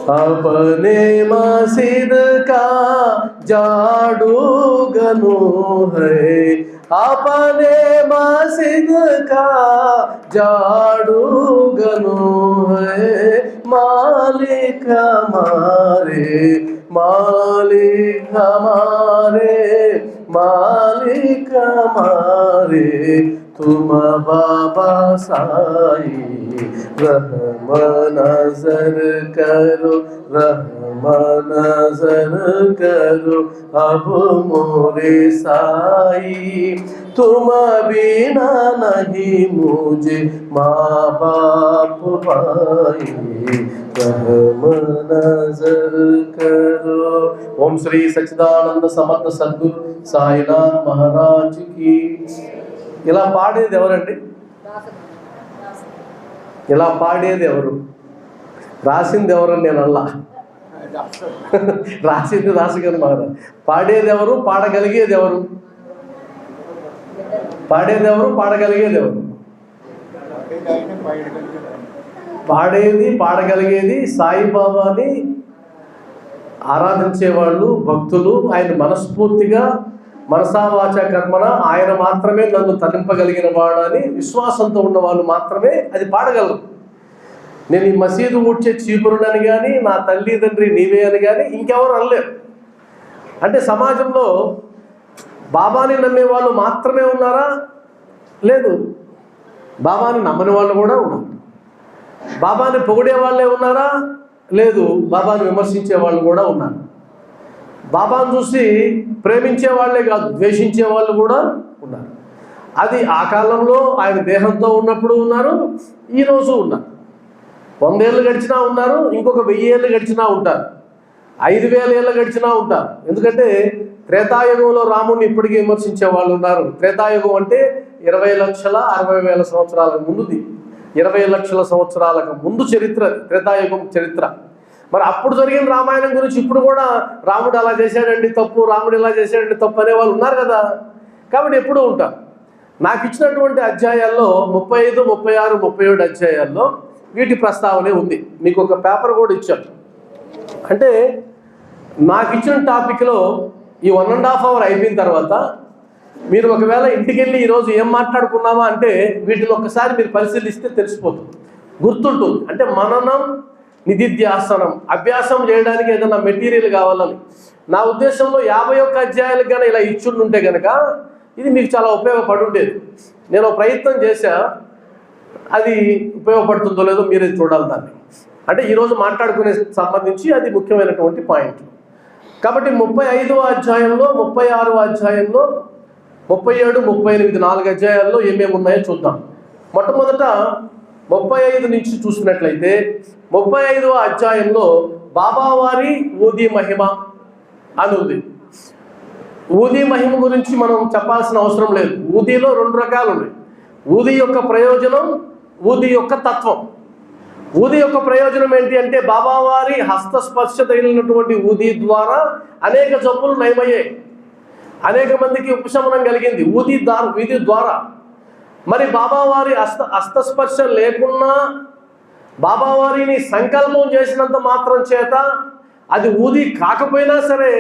अपने मस्जिद का जादू गनो है, अपने मस्जिद का जादू गनो है। मालिक हमारे, मालिक हमारे, मालिक हमारे, तुम बाबा साई, रहम नजर करो, रहम नजर करो अब मोरे साई। तुम बिना नहीं मुझे माँ बाप भाई, रहम नजर करो। ओम श्री सच्चिदानंद समर्थ सद्गुरु సాయినాథ్ మహారాజ్ కి। ఇలా పాడేది ఎవరండి? ఇలా పాడేది ఎవరు? రాసింది ఎవరు? నేను అల్లా రాసింది రాసుగారు మహారాజ్. పాడేది ఎవరు? పాడగలిగేది ఎవరు? పాడేది ఎవరు? పాడగలిగేది ఎవరు? పాడేది పాడగలిగేది సాయిబాబాని ఆరాధించేవాళ్ళు, భక్తులు. ఆయన మనస్ఫూర్తిగా మనసావాచ కర్మన ఆయన మాత్రమే నన్ను తరింపగలిగిన వాడని విశ్వాసంతో ఉన్న వాళ్ళు మాత్రమే అది పాడగలరు. నేను ఈ మసీదు ఊడ్చే చీపురులని కానీ, నా తల్లిదండ్రి నీవే అని కానీ ఇంకెవరు అనలేరు. అంటే సమాజంలో బాబాని నమ్మే వాళ్ళు మాత్రమే ఉన్నారా? లేదు, బాబాని నమ్మని వాళ్ళు కూడా ఉన్నారు. బాబాని పొగిడే వాళ్ళే ఉన్నారా? లేదు, బాబాని విమర్శించే వాళ్ళు కూడా ఉన్నారు. బాబాను చూసి ప్రేమించే వాళ్ళే కాదు, ద్వేషించే వాళ్ళు కూడా ఉన్నారు. అది ఆ కాలంలో ఆయన దేహంతో ఉన్నప్పుడు ఉన్నారు, ఈరోజు ఉన్నారు. 100 ఏళ్ళు గడిచినా ఉన్నారు, ఇంకొక 1000 ఏళ్ళు గడిచినా ఉంటారు, 5000 ఏళ్ళు గడిచినా ఉంటారు. ఎందుకంటే త్రేతాయుగంలో రాముడిని ఇప్పటికీ విమర్శించే వాళ్ళు ఉన్నారు. త్రేతాయుగం అంటే 20,60,000 సంవత్సరాల ముందుది, 20 లక్షల సంవత్సరాలకు ముందు చరిత్ర త్రేతాయుగం చరిత్ర. మరి అప్పుడు జరిగిన రామాయణం గురించి ఇప్పుడు కూడా రాముడు అలా చేశాడండి తప్పు, రాముడు ఇలా చేశాడండి తప్పు అనే వాళ్ళు ఉన్నారు కదా. కాబట్టి ఎప్పుడూ ఉంటారు. నాకు ఇచ్చినటువంటి అధ్యాయాల్లో 35, 36, 37 అధ్యాయాల్లో వీటి ప్రస్తావనే ఉంది. మీకు ఒక పేపర్ కూడా ఇచ్చాను. అంటే నాకు ఇచ్చిన టాపిక్లో ఈ 1.5 అవర్ అయిపోయిన తర్వాత మీరు ఒకవేళ ఇంటికి వెళ్ళి ఈరోజు ఏం మాట్లాడుకున్నామా అంటే వీటిని ఒక్కసారి మీరు పరిశీలిస్తే తెలిసిపోతుంది, గుర్తుంటుంది. అంటే మననం, నిధిధ్యాసనం, అభ్యాసం చేయడానికి ఏదైనా మెటీరియల్ కావాలని నా ఉద్దేశంలో 51 అధ్యాయాలకు కానీ ఇలా ఇచ్చుంటే కనుక ఇది మీకు చాలా ఉపయోగపడి ఉండేది. నేను ప్రయత్నం చేశా, అది ఉపయోగపడుతుందో లేదో మీరే చూడాలి దాన్ని. అంటే ఈరోజు మాట్లాడుకునే సంబంధించి అది ముఖ్యమైనటువంటి పాయింట్. కాబట్టి 35వ అధ్యాయంలో, 36వ అధ్యాయంలో, 37, 38 4 అధ్యాయాల్లో ఏమేమి ఉన్నాయో చూద్దాం. మొట్టమొదట 35 నుంచి చూసినట్లయితే 35వ అధ్యాయంలో బాబావారి ఊది మహిమ అని ఉంది. ఊది మహిమ గురించి మనం చెప్పాల్సిన అవసరం లేదు. ఊదిలో 2 రకాలు ఉన్నాయి. ఊది యొక్క ప్రయోజనం, ఊది యొక్క తత్వం. ఊది యొక్క ప్రయోజనం ఏంటి అంటే బాబావారి హస్తస్పర్శ తగిలినటువంటి ఊది ద్వారా అనేక జబ్బులు నయమయ్యాయి, అనేక మందికి ఉపశమనం కలిగింది ఊది ద్వారా. మరి బాబావారి హస్తస్పర్శ లేకున్నా బాబావారిని సంకల్పం చేసినంత మాత్రం చేత అది ఊది కాకపోయినా సరే,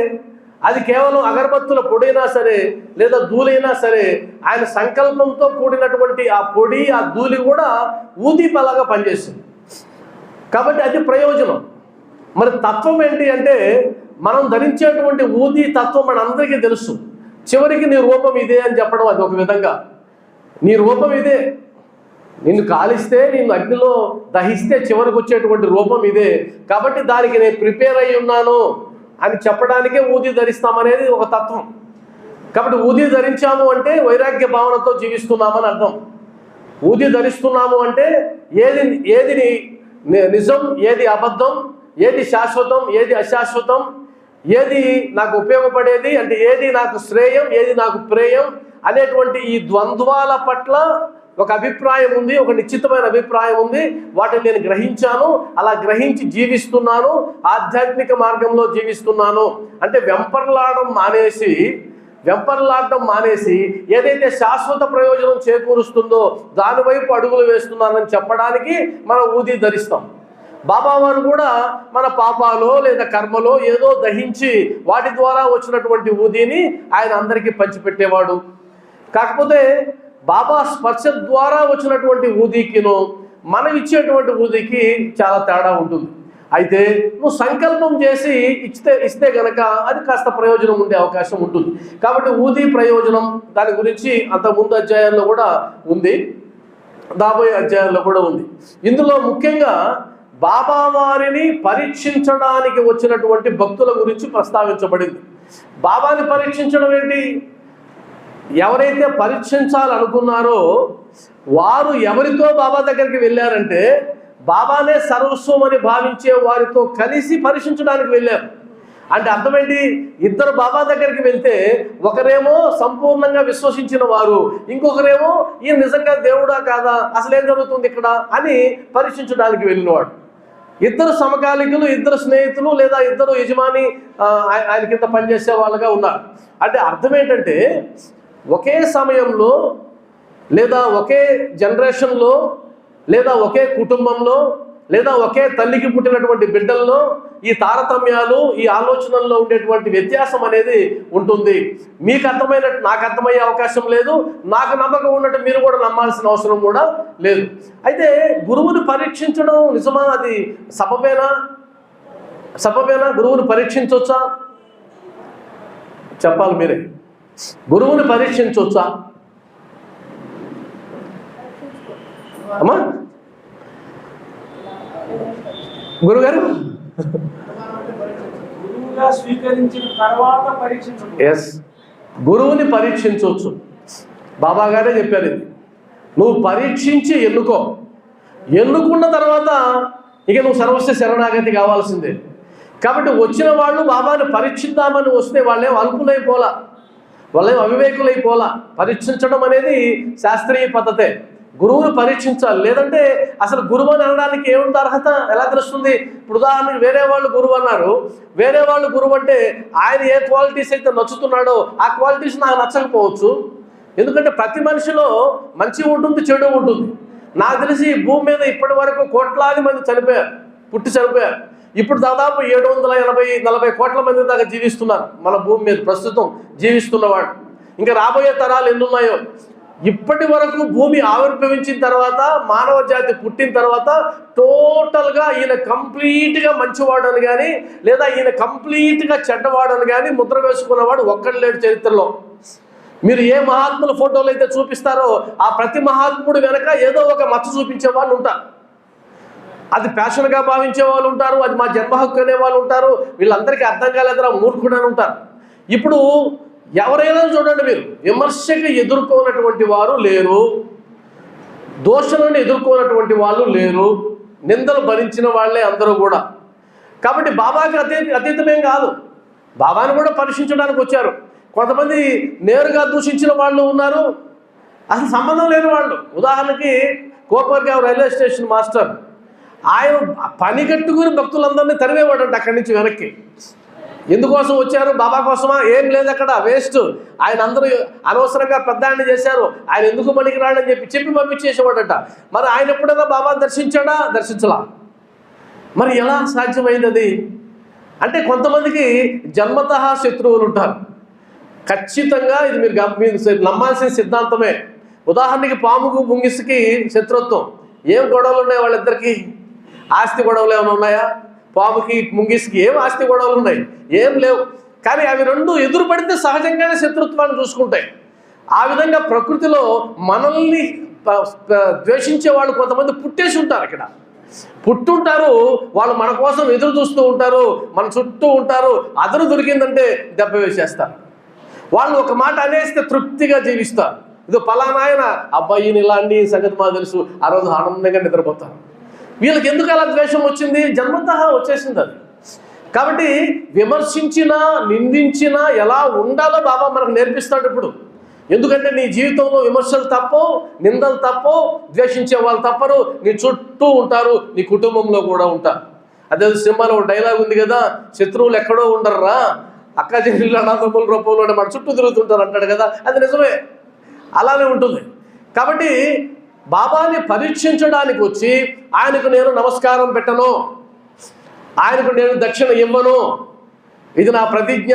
అది కేవలం అగరబత్తుల పొడైనా సరే లేదా ధూళైనా సరే, ఆయన సంకల్పంతో కూడినటువంటి ఆ పొడి, ఆ ధూళి కూడా ఊది పలాగా పనిచేస్తుంది. కాబట్టి అది ప్రయోజనం. మరి తత్వం ఏంటి అంటే మనం ధరించేటువంటి ఊది తత్వం మన అందరికీ తెలుసు. చివరికి నీ రూపం ఇదే అని చెప్పడం అది ఒక విధంగా. నీ రూపం ఇదే, నిన్ను కాలిస్తే, నిన్ను అగ్నిలో దహిస్తే చివరికి వచ్చేటువంటి రూపం ఇదే. కాబట్టి దానికి నేను ప్రిపేర్ అయి ఉన్నాను అని చెప్పడానికే ఊది ధరిస్తామనేది ఒక తత్వం. కాబట్టి ఊది ధరించాము అంటే వైరాగ్య భావనతో జీవిస్తున్నామని అర్థం. ఊది ధరిస్తున్నాము అంటే ఏది నిజం, ఏది అబద్ధం, ఏది శాశ్వతం, ఏది అశాశ్వతం, ఏది నాకు ఉపయోగపడేది అంటే ఏది నాకు శ్రేయం, ఏది నాకు ప్రేయం అనేటువంటి ఈ ద్వంద్వాల పట్ల ఒక అభిప్రాయం ఉంది, ఒక నిశ్చితమైన అభిప్రాయం ఉంది. వాటిని నేను గ్రహించాను, అలా గ్రహించి జీవిస్తున్నాను, ఆధ్యాత్మిక మార్గంలో జీవిస్తున్నాను. అంటే వెంపర్లాడడం మానేసి ఏదైతే శాశ్వత ప్రయోజనం చేకూరుస్తుందో దానివైపు అడుగులు వేస్తున్నానని చెప్పడానికి మనం ఊది ధరిస్తాం. బాబా వారు కూడా మన పాపాలో లేదా కర్మలో ఏదో దహించి వాటి ద్వారా వచ్చినటువంటి ఊదిని ఆయన అందరికీ పంచిపెట్టేవాడు. కాకపోతే బాబా స్పర్శ ద్వారా వచ్చినటువంటి ఊదికిను మనం ఇచ్చేటువంటి ఊదికి చాలా తేడా ఉంటుంది. అయితే నువ్వు సంకల్పం చేసి ఇస్తే గనక అది కాస్త ప్రయోజనం ఉండే అవకాశం ఉంటుంది. కాబట్టి ఊది ప్రయోజనం దాని గురించి అంత ముందు అధ్యాయాల్లో కూడా ఉంది, రాబోయే అధ్యాయాల్లో కూడా ఉంది. ఇందులో ముఖ్యంగా బాబా వారిని పరీక్షించడానికి వచ్చినటువంటి భక్తుల గురించి ప్రస్తావించబడింది. బాబాని పరీక్షించడం ఏంటి? ఎవరైతే పరీక్షించాలనుకున్నారో వారు ఎవరితో బాబా దగ్గరికి వెళ్ళారంటే బాబానే సర్వస్వం అని భావించే వారితో కలిసి పరీక్షించడానికి వెళ్ళారు. అంటే అర్థమేంటి? ఇద్దరు బాబా దగ్గరికి వెళ్తే ఒకరేమో సంపూర్ణంగా విశ్వసించిన వారు, ఇంకొకరేమో ఈయన నిజంగా దేవుడా కాదా, అసలు ఏం జరుగుతుంది ఇక్కడ అని పరీక్షించడానికి వెళ్ళినవాడు. ఇద్దరు సమకాలికులు, ఇద్దరు స్నేహితులు లేదా ఇద్దరు యజమాని ఆయన కింద పనిచేసే వాళ్ళగా ఉన్నారు. అంటే అర్థం ఏంటంటే ఒకే సమయంలో లేదా ఒకే జనరేషన్లో లేదా ఒకే కుటుంబంలో లేదా ఒకే తల్లికి పుట్టినటువంటి బిడ్డల్లో ఈ తారతమ్యాలు, ఈ ఆలోచనల్లో ఉండేటువంటి వ్యత్యాసం అనేది ఉంటుంది. మీకు అర్థమైనట్టు నాకు అర్థమయ్యే అవకాశం లేదు, నాకు నమ్మకం ఉన్నట్టు మీరు కూడా నమ్మాల్సిన అవసరం కూడా లేదు. అయితే గురువుని పరీక్షించడం నిజమా? అది సబబేనా? గురువుని పరీక్షించవచ్చా? చెప్పాలి మీరే. గురువుని పరీక్షించవచ్చా అమ్మా? గురుగారు స్వీకరించిన తర్వాత ఎస్, గురువుని పరీక్షించవచ్చు. బాబా గారే చెప్పారు ఇది. నువ్వు పరీక్షించి ఎన్నుకున్న తర్వాత ఇక నువ్వు సర్వస్వ శరణాగతి కావాల్సిందే. కాబట్టి వచ్చిన వాళ్ళు బాబాని పరీక్షిద్దామని వస్తే వాళ్ళేం అల్పులైపోలా, వాళ్ళేం అవివేకులైపోలా. పరీక్షించడం అనేది శాస్త్రీయ పద్ధతే. గురువుని పరీక్షించాలి, లేదంటే అసలు గురువు అని అనడానికి ఏముంది అర్హత? ఎలా తెలుస్తుంది? ఇప్పుడు ఉదాహరణకు వేరే వాళ్ళు గురువు అన్నారు, వేరే వాళ్ళు గురువు అంటే ఆయన ఏ క్వాలిటీస్ అయితే నచ్చుతున్నాడో ఆ క్వాలిటీస్ నాకు నచ్చకపోవచ్చు. ఎందుకంటే ప్రతి మనిషిలో మంచి ఉంటుంది, చెడు ఉంటుంది. నాకు తెలిసి భూమి మీద ఇప్పటి వరకు కోట్లాది మంది పుట్టి చనిపోయారు. ఇప్పుడు దాదాపు 780-40 కోట్ల మంది దాకా జీవిస్తున్నారు మన భూమి మీద ప్రస్తుతం జీవిస్తున్నవాడు. ఇంకా రాబోయే తరాలు ఎన్నున్నాయో. ఇప్పటి వరకు భూమి ఆవిర్భవించిన తర్వాత, మానవ జాతి పుట్టిన తర్వాత టోటల్గా ఈయన కంప్లీట్గా మంచివాడు అని కానీ లేదా ఈయన కంప్లీట్గా చెడ్డవాడు అని కానీ ముద్ర వేసుకున్నవాడు ఒక్కడు లేడు చరిత్రలో. మీరు ఏ మహాత్ముల ఫోటోలు అయితే చూపిస్తారో ఆ ప్రతి మహాత్ముడు వెనక ఏదో ఒక మచ్చ చూపించే వాళ్ళు ఉంటారు. అది ప్యాషన్గా భావించే వాళ్ళు ఉంటారు, అది మా జన్మ హక్కు అనే వాళ్ళు ఉంటారు. వీళ్ళందరికీ అర్థం కాలేదురా మూర్ఖుడు అని ఉంటారు. ఇప్పుడు ఎవరైనా చూడండి, మీరు విమర్శకు ఎదుర్కోనటువంటి వారు లేరు, దోషణను ఎదుర్కోనటువంటి వాళ్ళు లేరు, నిందలు భరించిన వాళ్ళే అందరూ కూడా. కాబట్టి బాబాకి అతీతమేం కాదు. బాబాని కూడా పరీక్షించడానికి వచ్చారు. కొంతమంది నేరుగా దూషించిన వాళ్ళు ఉన్నారు, అసలు సంబంధం లేని వాళ్ళు. ఉదాహరణకి కోపర్గావ్ రైల్వే స్టేషన్ మాస్టర్, ఆయన పని కట్టుకుని భక్తులందరినీ తరివేవాడంట అక్కడి నుంచి వెనక్కి. ఎందుకోసం వచ్చారు? బాబా కోసమా? ఏం లేదు అక్కడ, వేస్ట్. ఆయన అందరూ అనవసరంగా పెద్ద ఆయన చేశారు, ఆయన ఎందుకు పనికి రాడని చెప్పి పంపించేసేవాడట. మరి ఆయన ఎప్పుడైనా బాబా దర్శించాడా? దర్శించలా. మరి ఎలా సాధ్యమైంది అది? అంటే కొంతమందికి జన్మతః శత్రువులు ఉంటారు. ఖచ్చితంగా ఇది మీరు నమ్మాల్సిన సిద్ధాంతమే. ఉదాహరణకి పాముకు ముంగిసుకి శత్రుత్వం. ఏం గొడవలు ఉన్నాయి వాళ్ళిద్దరికి? ఆస్తి గొడవలు ఏమైనా ఉన్నాయా? పాముకి ముంగిసుకి ఏం ఆస్తి గొడవలు ఉన్నాయి? ఏం లేవు. కానీ అవి రెండు ఎదురు పడితే సహజంగానే శత్రుత్వాన్ని చూసుకుంటాయి. ఆ విధంగా ప్రకృతిలో మనల్ని ద్వేషించే వాళ్ళు కొంతమంది పుట్టేసి ఉంటారు. ఇక్కడ పుట్టుంటారు, వాళ్ళు మన కోసం ఎదురు చూస్తూ ఉంటారు, మన చుట్టూ ఉంటారు. అదరు దొరికిందంటే దెబ్బ వేసేస్తారు. వాళ్ళు ఒక మాట అనేస్తే తృప్తిగా జీవిస్తారు. ఇది పలానా ఆయన, అబ్బాయి ఇలా అండి సంగతి మాకు తెలుసు, ఆ రోజు ఆనందంగా నిద్రపోతారు. వీళ్ళకి ఎందుకు అలా ద్వేషం వచ్చింది? జన్మతః వచ్చేసింది అది. కాబట్టి విమర్శించినా నిందించినా ఎలా ఉండాలో బాబా మనకు నేర్పిస్తాడు ఇప్పుడు. ఎందుకంటే నీ జీవితంలో విమర్శలు తప్పవు, నిందలు తప్పవు, ద్వేషించే వాళ్ళు తప్పరు, నీ చుట్టూ ఉంటారు, నీ కుటుంబంలో కూడా ఉంటారు. అదే సినిమాలో ఒక డైలాగ్ ఉంది కదా, శత్రువులు ఎక్కడో ఉండరురా, అక్క చెల్లెళ్ళు అనాథముల రూపంలో మన చుట్టూ తిరుగుతుంటారు అంటాడు కదా. అది నిజమే, అలానే ఉంటుంది. కాబట్టి బాబాని పరీక్షించడానికి వచ్చి ఆయనకు నేను నమస్కారం పెట్టను, ఆయనకు నేను దక్షిణ ఇవ్వను, ఇది నా ప్రతిజ్ఞ.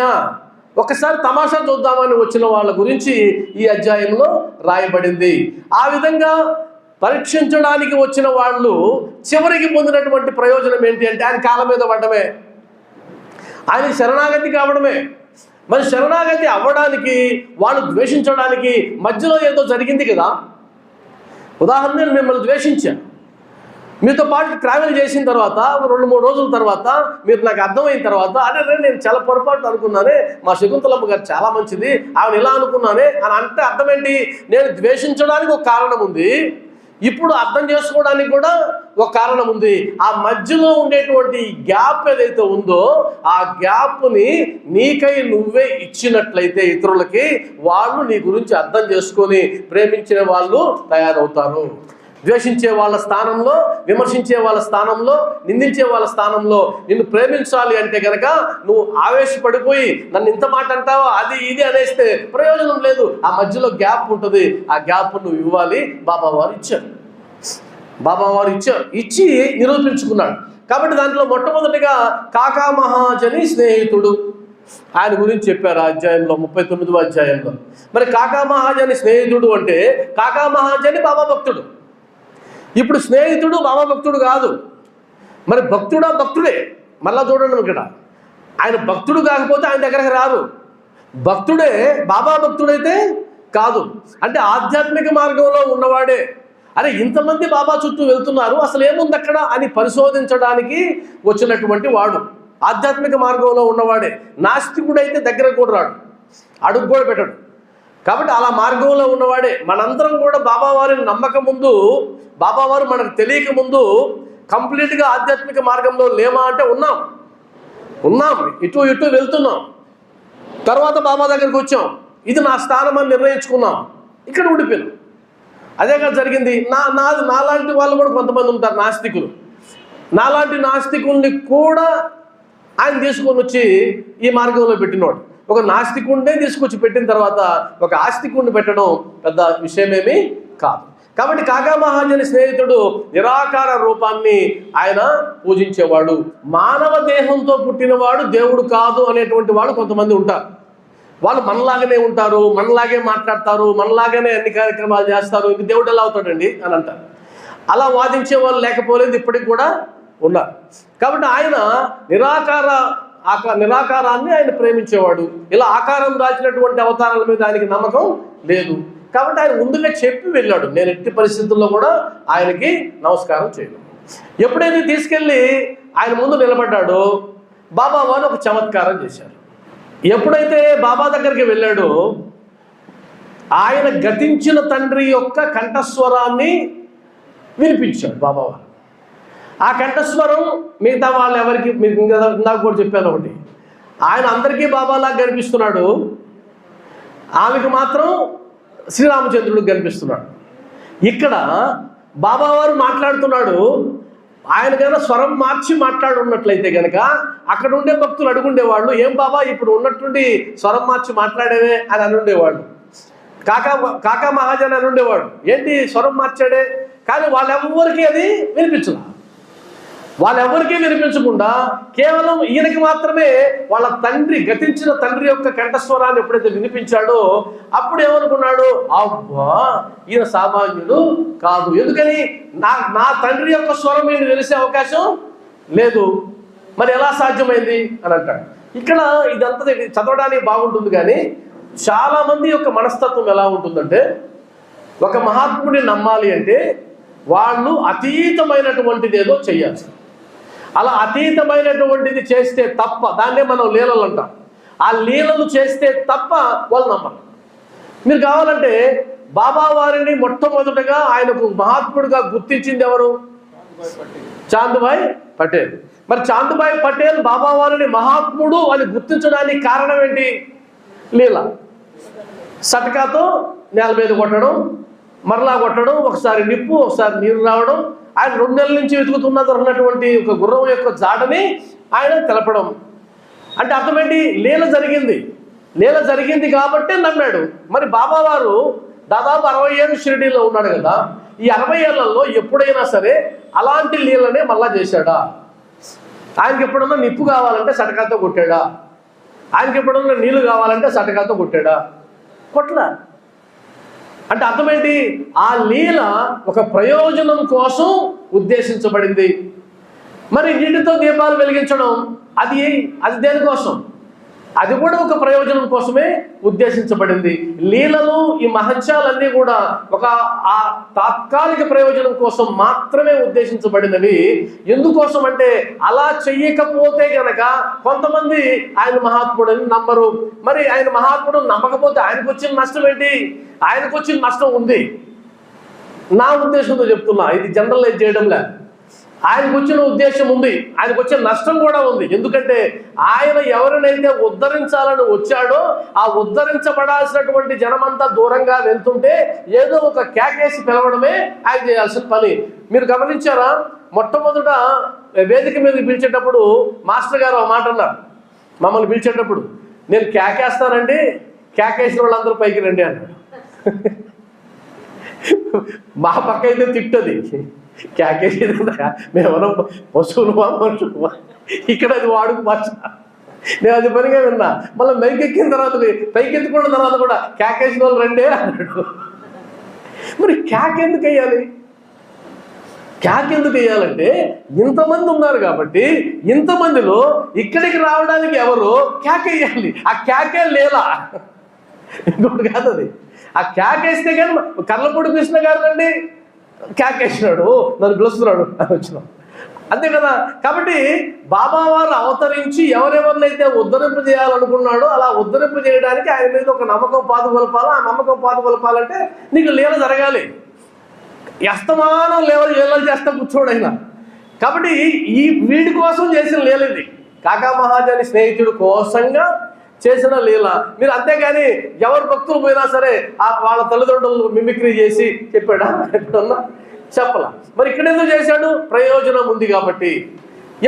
ఒకసారి తమాషా చూద్దామని వచ్చిన వాళ్ళ గురించి ఈ అధ్యాయంలో రాయబడింది. ఆ విధంగా పరీక్షించడానికి వచ్చిన వాళ్ళు చివరికి పొందినటువంటి ప్రయోజనం ఏంటి అంటే ఆయన కాళ్ళ మీద పడడమే, ఆయన శరణాగతి కావడమే. మరి శరణాగతి అవ్వడానికి వాళ్ళు ద్వేషించడానికి మధ్యలో ఏదో జరిగింది కదా. ఉదాహరణ, నేను మిమ్మల్ని ద్వేషించాను, మీతో పాటు ట్రావెల్ చేసిన తర్వాత 2-3 రోజుల తర్వాత మీరు నాకు అర్థమైన తర్వాత అదే నేను చాలా పొరపాటు అనుకున్నానే, మా శకుంతలమ్మ గారు చాలా మంచిది, ఆమె ఇలా అనుకున్నానే అని అంటే అర్థం ఏంటి? నేను ద్వేషించడానికి ఒక కారణం ఉంది, ఇప్పుడు అర్థం చేసుకోవడానికి కూడా ఒక కారణం ఉంది. ఆ మధ్యలో ఉండేటువంటి గ్యాప్ ఏదైతే ఉందో ఆ గ్యాప్ని నీకై నువ్వే ఇచ్చినట్లయితే ఇతరులకి, వాళ్ళు నీ గురించి అర్థం చేసుకొని ప్రేమించిన వాళ్ళు తయారవుతారు. ద్వేషించే వాళ్ళ స్థానంలో, విమర్శించే వాళ్ళ స్థానంలో, నిందించే వాళ్ళ స్థానంలో నిన్ను ప్రేమించాలి అంటే కనుక నువ్వు ఆవేశపడిపోయి నన్ను ఇంత మాట అంటావా అది ఇది అనేస్తే ప్రయోజనం లేదు. ఆ మధ్యలో గ్యాప్ ఉంటుంది, ఆ గ్యాప్ నువ్వు ఇవ్వాలి. బాబావారు ఇచ్చి నిరూపించుకున్నాడు. కాబట్టి దాంట్లో మొట్టమొదటిగా కాకా మహాజని స్నేహితుడు ఆయన గురించి చెప్పారు ఆ అధ్యాయంలో, 39వ అధ్యాయంలో. మరి కాకా మహాజని స్నేహితుడు అంటే కాకా మహాజని బాబా భక్తుడు. ఇప్పుడు స్నేహితుడు బాబా భక్తుడు కాదు, మరి భక్తుడా భక్తుడే. మళ్ళా చూడండి ఇక్కడ, ఆయన భక్తుడు కాకపోతే ఆయన దగ్గరకు రారు, భక్తుడే బాబా భక్తుడైతే కాదు. అంటే ఆధ్యాత్మిక మార్గంలో ఉన్నవాడే. అరే ఇంతమంది బాబా చుట్టూ వెళ్తున్నారు, అసలు ఏముంది అక్కడ అని పరిశోధించడానికి వచ్చినటువంటి వాడు ఆధ్యాత్మిక మార్గంలో ఉన్నవాడే. నాస్తికుడైతే దగ్గరకు కూడా రాడు, అడుగు కూడా పెట్టడు. కాబట్టి అలా మార్గంలో ఉన్నవాడే. మనందరం కూడా బాబావారిని నమ్మక ముందు, బాబావారు మనకు తెలియక ముందు కంప్లీట్గా ఆధ్యాత్మిక మార్గంలో లేమా అంటే ఉన్నాం, ఇటు వెళ్తున్నాం. తర్వాత బాబా దగ్గరికి వచ్చాం, ఇది నా స్థానం అని నిర్ణయించుకున్నాం, ఇక్కడ ఉండిపోయాం. అదేగా జరిగింది. నాలాంటి వాళ్ళు కూడా కొంతమంది ఉంటారు నాస్తికులు. నాలాంటి నాస్తికుల్ని కూడా ఆయన తీసుకొని వచ్చి ఈ మార్గంలో పెట్టినవాడు. ఒక నాస్తికుడినే తీసుకొచ్చి పెట్టిన తర్వాత ఒక ఆస్తికుడిని పెట్టడం పెద్ద విషయమేమీ కాదు. కాబట్టి కాకా మహాజని స్నేహితుడు నిరాకార రూపాన్ని ఆయన పూజించేవాడు. మానవ దేహంతో పుట్టినవాడు దేవుడు కాదు అనేటువంటి వాళ్ళు కొంతమంది ఉంటారు. వాళ్ళు మనలాగానే ఉంటారు, మనలాగే మాట్లాడతారు, మనలాగానే అన్ని కార్యక్రమాలు చేస్తారు, ఇంక దేవుడు ఎలా అవుతాడండి అని అంటారు. అలా వాదించే వాళ్ళు లేకపోలేదు, ఇప్పటికి కూడా ఉన్నారు. కాబట్టి ఆయన నిరాకారాన్ని ఆయన ప్రేమించేవాడు. ఇలా ఆకారం దాచినటువంటి అవతారాల మీద ఆయనకి నమ్మకం లేదు. కాబట్టి ఆయన ముందుగా చెప్పి వెళ్ళాడు, నేను ఎట్టి పరిస్థితుల్లో కూడా ఆయనకి నమస్కారం చేయను. ఎప్పుడైతే తీసుకెళ్ళి ఆయన ముందు నిలబడ్డాడో బాబా వారు ఒక చమత్కారం చేశారు. ఎప్పుడైతే బాబా దగ్గరికి వెళ్ళాడో ఆయన గతించిన తండ్రి యొక్క కంఠస్వరాన్ని వినిపించాడు బాబావారు. ఆ కంఠస్వరం మిగతా వాళ్ళు ఎవరికి, మీకు ఇందాక కూడా చెప్పాను ఒకటి, ఆయన అందరికీ బాబాలాగా కనిపిస్తున్నాడు, ఆమెకు మాత్రం శ్రీరామచంద్రుడికి కనిపిస్తున్నాడు. ఇక్కడ బాబావారు మాట్లాడుతున్నాడు, ఆయన కనుక స్వరం మార్చి మాట్లాడున్నట్లయితే కనుక అక్కడ ఉండే భక్తులు అడుగుండేవాళ్ళు, ఏం బాబా ఇప్పుడు ఉన్నట్టుండి స్వరం మార్చి మాట్లాడేవే అని అనుండేవాళ్ళు. కాకా మహాజన్ అని ఉండేవాడు, ఏంటి స్వరం మార్చాడే. కానీ వాళ్ళెవ్వరికీ అది వాళ్ళెవ్వరికీ వినిపించకుండా కేవలం ఈయనకి మాత్రమే వాళ్ళ తండ్రి, గతించిన తండ్రి యొక్క కంఠస్వరాన్ని ఎప్పుడైతే వినిపించాడో అప్పుడు ఏమనుకున్నాడు, అబ్బా ఈయన సామాన్యుడు కాదు. ఎందుకని నా తండ్రి యొక్క స్వరం ఈయన తెలిసే అవకాశం లేదు, మరి ఎలా సాధ్యమైంది అని అంటాడు. ఇక్కడ ఇదంతా చదవడానికి బాగుంటుంది, కానీ చాలామంది యొక్క మనస్తత్వం ఎలా ఉంటుందంటే, ఒక మహాత్ముడిని నమ్మాలి అంటే వాళ్ళు అతీతమైనటువంటిది ఏదో చెయ్యాలి. అలా అతీతమైనటువంటిది చేస్తే తప్ప, దాన్నే మనం లీలలు అంటాం, ఆ లీలలు చేస్తే తప్ప వాళ్ళు నమ్మరు. మీరు కావాలంటే బాబా వారిని మొట్టమొదటగా ఆయనకు మహాత్ముడిగా గుర్తించింది ఎవరు? చాందుభాయ్ పటేల్. మరి చాందుభాయ్ పటేల్ బాబా వారిని మహాత్ముడు అని గుర్తించడానికి కారణం ఏంటి? లీల. సటకాతో నేల మీద కొట్టడం, మరలా కొట్టడం, ఒకసారి నిప్పు ఒకసారి నీరు రావడం, ఆయన 2 నెలల నుంచి వెతుకుతున్నటువంటి ఒక గుర్రం యొక్క జాడని ఆయన తెలపడం. అంటే అర్థం ఏంటి? లీల జరిగింది కాబట్టి నమ్మాడు. మరి బాబావారు దాదాపు 60 ఏళ్ళు షిరిడీలో ఉన్నాడు కదా, ఈ 60 ఏళ్లలో ఎప్పుడైనా సరే అలాంటి లీలనే మళ్ళా చేశాడా? ఆయనకి ఎప్పుడన్నా నిప్పు కావాలంటే సటకాతో కొట్టాడా? ఆయనకి ఎప్పుడన్నా నీళ్లు కావాలంటే సటకాతో కొట్టాడా? కొట్లా. అంటే అర్థమేంటి? ఆ లీల ఒక ప్రయోజనం కోసం ఉద్దేశించబడింది. మరి నీటితో దీపాలు వెలిగించడం అది దేనికోసం? అది కూడా ఒక ప్రయోజనం కోసమే ఉద్దేశించబడింది. లీలలు ఈ మహత్యాలన్నీ కూడా ఒక ఆ తాత్కాలిక ప్రయోజనం కోసం మాత్రమే ఉద్దేశించబడినవి. ఎందుకోసం అంటే అలా చెయ్యకపోతే గనక కొంతమంది ఆయన మహాత్ముడని నమ్మరు. మరి ఆయన మహాత్ముడు నమ్మకపోతే ఆయనకు వచ్చిన నష్టం ఏంటి? ఆయనకు వచ్చిన నష్టం ఉంది. నా ఉద్దేశంతో చెప్తున్నా, ఇది జనరలైజ్ చేయడంలే. ఆయనకు వచ్చిన ఉద్దేశం ఉంది, ఆయనకు వచ్చిన నష్టం కూడా ఉంది. ఎందుకంటే ఆయన ఎవరినైతే ఉద్ధరించాలని వచ్చాడో ఆ ఉద్ధరించబడాల్సినటువంటి జనమంతా దూరంగా వెళ్తుంటే ఏదో ఒక కేకేసి పిలవడమే ఆయన చేయాల్సిన పని. మీరు గమనించారా? మొట్టమొదట వేదిక మీదకి పిలిచేటప్పుడు మాస్టర్ గారు ఒక మాట అన్నారు. మమ్మల్ని పిలిచేటప్పుడు, నేను కేకేస్తానండి, కేకేసిన వాళ్ళందరూ పైకి రండి అన్నాడు. మా పక్క అయితే తిట్టది, కేకేసేది మేమన్నా పశువులువా మనుషులువా? ఇక్కడ అది వాడుకు భాష. నేను అది పనిగా విన్నా. మళ్ళీ మైకెక్కిన తర్వాత పైకెత్తుకున్న తర్వాత కూడా కేకేసిన వాళ్ళు రండే అన్నాడు. మరి కేక్ ఎందుకు వేయాలి? కేక్ ఎందుకు వేయాలంటే ఇంతమంది ఉన్నారు కాబట్టి ఇంతమందిలో ఇక్కడికి రావడానికి ఎవరు కేక్ వేయాలి. ఆ కేకే లేలా, ఇంకోటి కాదు అది. ఆ కేక్ వేస్తే కానీ కర్లపూడి కృష్ణ గారు రండి కేకేసినాడు, నన్ను పిలుస్తున్నాడు అని వచ్చినాం, అంతే కదా. కాబట్టి బాబా వారు అవతరించి ఎవరెవరినైతే ఉద్ధరింపు చేయాలనుకున్నాడో అలా ఉద్ధరింపు చేయడానికి ఆయన మీద ఒక నమ్మకం పాదుకొలపాలి. ఆ నమ్మకం పాదుకొలపాలంటే నీకు లీల జరగాలి. అస్తమానం లీలలు చేస్తా కూర్చోడు ఆయన. కాబట్టి ఈ వీడి కోసం చేసిన లీల ఇది. కాకా మహాజని స్నేహితుడి కోసంగా చేసిన లీల. మీరు అంతేగాని ఎవరు భక్తులు పోయినా సరే వాళ్ళ తల్లిదండ్రులు మిమిక్రీ చేసి చెప్పాడా? ఎప్పుడన్నా చెప్పలా. మరి ఇక్కడ ఎందుకు చేశాడు? ప్రయోజనం ఉంది కాబట్టి.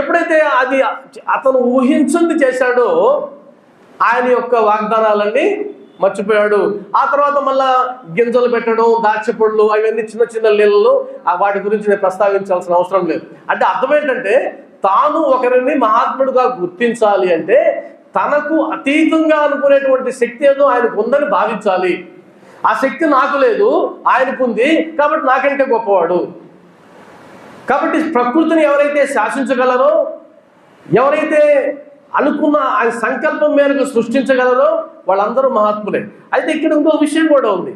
ఎప్పుడైతే అది అతను ఊహించింది చేశాడో ఆయన యొక్క వాగ్దానాలన్నీ మర్చిపోయాడు. ఆ తర్వాత మళ్ళా గింజలు పెట్టడం, దాచిపళ్ళు, అవన్నీ చిన్న చిన్న లీలలు. వాటి గురించి నేను ప్రస్తావించాల్సిన అవసరం లేదు. అంటే అర్థం ఏంటంటే తాను ఒకరిని మహాత్ముడుగా గుర్తించాలి అంటే తనకు అతీతంగా అనుకునేటువంటి శక్తి ఏదో ఆయనకు ఉందని భావించాలి. ఆ శక్తి నాకు లేదు, ఆయనకుంది కాబట్టి నాకంటే గొప్పవాడు. కాబట్టి ప్రకృతిని ఎవరైతే శాసించగలరో, ఎవరైతే అనుకున్న ఆయన సంకల్పం మేరకు సృష్టించగలరో వాళ్ళందరూ మహాత్ములే. అయితే ఇక్కడ ఇంకో విషయం కూడా ఉంది.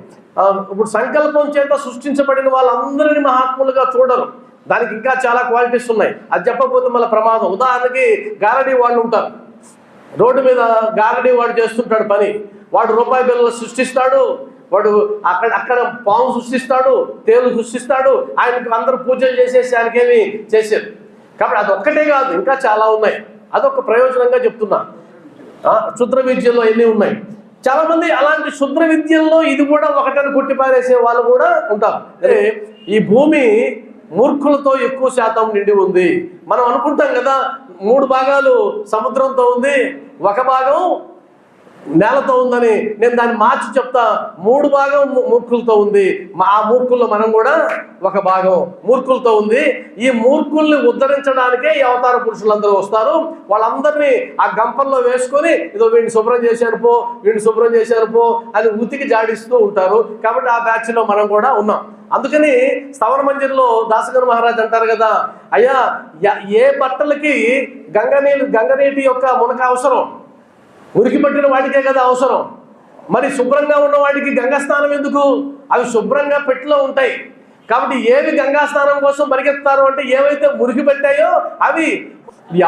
ఇప్పుడు సంకల్పం చేత సృష్టించబడిన వాళ్ళందరినీ మహాత్ములుగా చూడరు. దానికి ఇంకా చాలా క్వాలిటీస్ ఉన్నాయి. అది చెప్పకపోతే మళ్ళీ ప్రమాదం. ఉదాహరణకి గారడీ వాళ్ళు ఉంటారు. రోడ్డు మీద గారడీ వాడు చేస్తుంటాడు పని. వాడు రూపాయి బిళ్ళలు సృష్టిస్తాడు, వాడు అక్కడ పాము సృష్టిస్తాడు, తేలు సృష్టిస్తాడు. ఆయనకు అందరూ పూజలు చేసేసి ఆయనకేమి చేశారు. కాబట్టి అది ఒక్కటే కాదు, ఇంకా చాలా ఉన్నాయి. అదొక ప్రయోజనంగా చెప్తున్నా. క్షుద్ర విద్యల్లో ఎన్ని ఉన్నాయి. చాలా మంది అలాంటి క్షుద్ర విద్యల్లో ఇది కూడా ఒకటని కొట్టిపారేసే వాళ్ళు కూడా ఉంటారు. అంటే ఈ భూమి మూర్ఖులతో ఎక్కువ శాతం నిండి ఉంది. మనం అనుకుంటాం కదా 3 భాగాలు సముద్రంతో ఉంది, 1 భాగం నేలతో ఉందని. నేను దాన్ని మార్చి చెప్తా. 3 భాగం మూర్ఖులతో ఉంది. ఆ మూర్ఖుల్లో మనం కూడా 1 భాగం మూర్ఖులతో ఉంది. ఈ మూర్ఖుల్ని ఉద్ధరించడానికే ఈ అవతార పురుషులందరూ వస్తారు. వాళ్ళందరినీ ఆ గంపల్లో వేసుకొని ఇదో వీడిని శుభ్రం చేశాను పో, వీడిని శుభ్రం చేశాను పో అని ఉతికి జాడిస్తూ ఉంటారు. కాబట్టి ఆ బ్యాచ్లో మనం కూడా ఉన్నాం. అందుకని స్థవర మందిర్లో దాసగను మహారాజ్ అంటారు కదా, అయ్యా ఏ బట్టలకి గంగనీటి యొక్క మునక అవసరం, మురికి పట్టిన వాటికే కదా అవసరం. మరి శుభ్రంగా ఉన్న వాటికి గంగా స్నానం ఎందుకు? అవి శుభ్రంగా పెట్టిలో ఉంటాయి. కాబట్టి ఏవి గంగా స్నానం కోసం పరిగెత్తారు అంటే ఏవైతే మురికి పెట్టాయో అవి.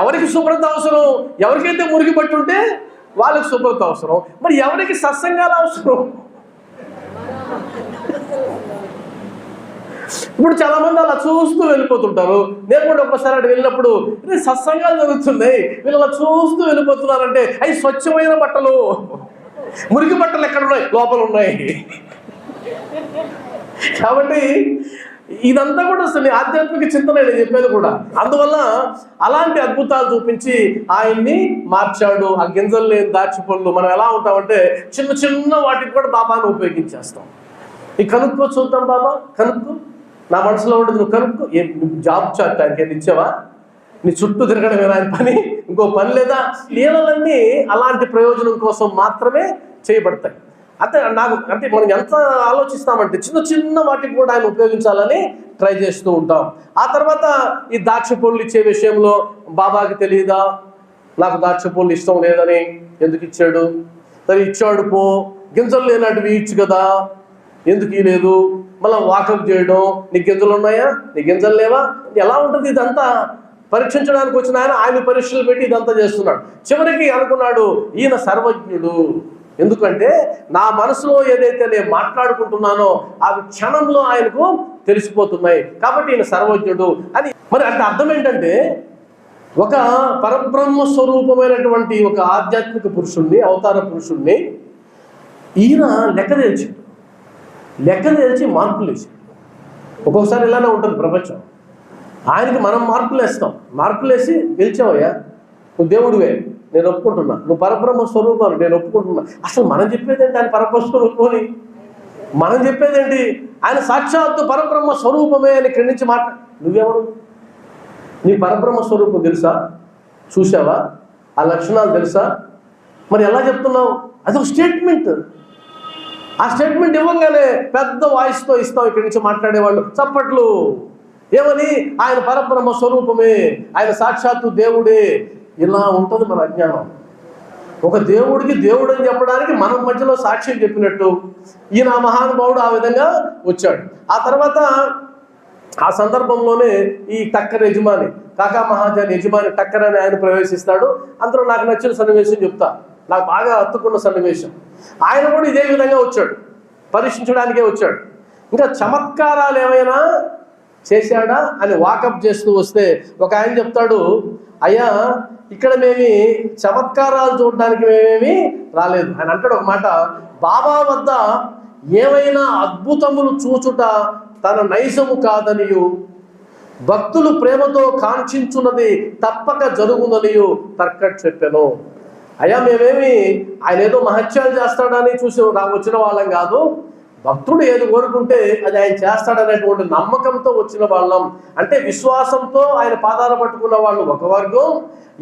ఎవరికి శుభ్రత అవసరం? ఎవరికైతే మురికి పట్టుంటే వాళ్ళకి శుభ్రత అవసరం. మరి ఎవరికి సత్సంగాలు అవసరం? ఇప్పుడు చాలా మంది అలా చూస్తూ వెళ్ళిపోతుంటారు. నేను కూడా ఒకసారి అటు వెళ్ళినప్పుడు సత్సంగాలు జరుగుతున్నాయి, వీళ్ళు అలా చూస్తూ వెళ్ళిపోతున్నారంటే అవి స్వచ్ఛమైన బట్టలు. మురికి బట్టలు ఎక్కడ ఉన్నాయి? లోపల ఉన్నాయి. కాబట్టి ఇదంతా కూడా అసలు ఆధ్యాత్మిక చింతన నేను చెప్పేది కూడా. అందువల్ల అలాంటి అద్భుతాలు చూపించి ఆయన్ని మార్చాడు. ఆ గింజలు లేని దాచిపళ్ళు. మనం ఎలా ఉంటామంటే చిన్న చిన్న వాటికి కూడా బాబాను ఉపయోగించేస్తాం. ఈ కనుక్కో చూద్దాం బాబా, కనుక్కో నా మనసులో ఉండదు, నువ్వు కనుక్కో. జాబ్ చాట్ ఆయనకి ఏది ఇచ్చావా? నీ చుట్టూ తిరగడమేనా ఆయన పని? ఇంకో పని లేదా? లీలలన్నీ అలాంటి ప్రయోజనం కోసం మాత్రమే చేయబడతాయి. అంటే మనం ఎంత ఆలోచిస్తామంటే చిన్న చిన్న వాటికి కూడా ఆయన ఉపయోగించాలని ట్రై చేస్తూ ఉంటాం. ఆ తర్వాత ఈ ద్రాక్ష పళ్ళు ఇచ్చే విషయంలో బాబాకి తెలియదా నాకు ద్రాక్ష పళ్ళు ఇష్టం లేదని? ఎందుకు ఇచ్చాడు? సరే ఇచ్చాడు పో, గింజలు లేనట్టువి ఇచ్చు కదా, ఎందుకు ఇవ్వలేదు? మళ్ళీ వాకప్ చేయడం, నీ గింజలు ఉన్నాయా, నీ గింజలు లేవా? ఎలా ఉంటుంది ఇదంతా? పరీక్షించడానికి వచ్చిన ఆయన పరీక్షలు పెట్టి ఇదంతా చేస్తున్నాడు. చివరికి అనుకున్నాడు ఈయన సర్వజ్ఞుడు, ఎందుకంటే నా మనసులో ఏదైతే నేను మాట్లాడుకుంటున్నానో అవి క్షణంలో ఆయనకు తెలిసిపోతున్నాయి, కాబట్టి ఈయన సర్వజ్ఞుడు అని. మరి అంటే అర్థం ఏంటంటే ఒక పరబ్రహ్మ స్వరూపమైనటువంటి ఒక ఆధ్యాత్మిక పురుషుణ్ణి, అవతార పురుషుణ్ణి ఈయన లెక్క తెలిసి మార్కులు వేసి. ఒక్కొక్కసారి ఇలానే ఉంటుంది ప్రపంచం. ఆయనకి మనం మార్కులు వేసి గెలిచావయ్యా, నువ్వు దేవుడివే, నేను ఒప్పుకుంటున్నా, నువ్వు పరబ్రహ్మ స్వరూపాలు, నేను ఒప్పుకుంటున్నా. అసలు మనం చెప్పేదేంటి ఆయన పరబ్రహ్మ స్వరూపం అని? మనం చెప్పేదేంటి? ఆయన సాక్షాత్తు పరబ్రహ్మ స్వరూపమే అని ఇక్కడి నుంచి నువ్వెవరు? నీ పరబ్రహ్మ స్వరూపం తెలుసా? చూసావా? ఆ లక్షణాలు తెలుసా? మరి ఎలా చెప్తున్నావు? అదొక స్టేట్మెంట్. ఆ స్టేట్మెంట్ ఇవ్వగానే పెద్ద వాయిస్తో ఇస్తాం ఇక్కడి నుంచి మాట్లాడేవాళ్ళు చప్పట్లు. ఏమని? ఆయన పరబ్రహ్మ స్వరూపమే, ఆయన సాక్షాత్తు దేవుడే. ఇలా ఉంటుంది మన అజ్ఞానం. ఒక దేవుడికి దేవుడు అని చెప్పడానికి మనం మధ్యలో సాక్ష్యం చెప్పినట్టు ఈయన మహానుభావుడు ఆ విధంగా వచ్చాడు. ఆ తర్వాత ఆ సందర్భంలోనే ఈ టక్కర్ యజమాని, కాకా మహాజన్ యజమాని టక్కర్ అని ఆయన ప్రవేశిస్తాడు. అందులో నాకు నచ్చిన సన్నివేశం చెప్తా, నాకు బాగా హత్తుకున్న సన్నివేశం. ఆయన కూడా ఇదే విధంగా వచ్చాడు, పరీక్షించడానికే వచ్చాడు. ఇంకా చమత్కారాలు ఏమైనా చేశాడా అని వాకప్ చేస్తూ వస్తే ఒక ఆయన చెప్తాడు, అయ్యా ఇక్కడ మేమీ చమత్కారాలు చూడడానికి మేమేమి రాలేదు. ఆయన అంటాడు ఒక మాట, బాబా వద్ద ఏమైనా అద్భుతములు చూచుట తన నైజము కాదనియు, భక్తులు ప్రేమతో కాంక్షించున్నది తప్పక జరుగుననియు తర్కట్ చెప్పాను. అయ్యా మేమేమి ఆయన ఏదో మహత్యాలు చేస్తాడని చూసి వచ్చిన వాళ్ళం కాదు, భక్తుడు ఏది కోరుకుంటే అది ఆయన చేస్తాడనేటువంటి నమ్మకంతో వచ్చిన వాళ్ళం. అంటే విశ్వాసంతో ఆయన పాదాలు పట్టుకున్న వాళ్ళు ఒక వర్గం,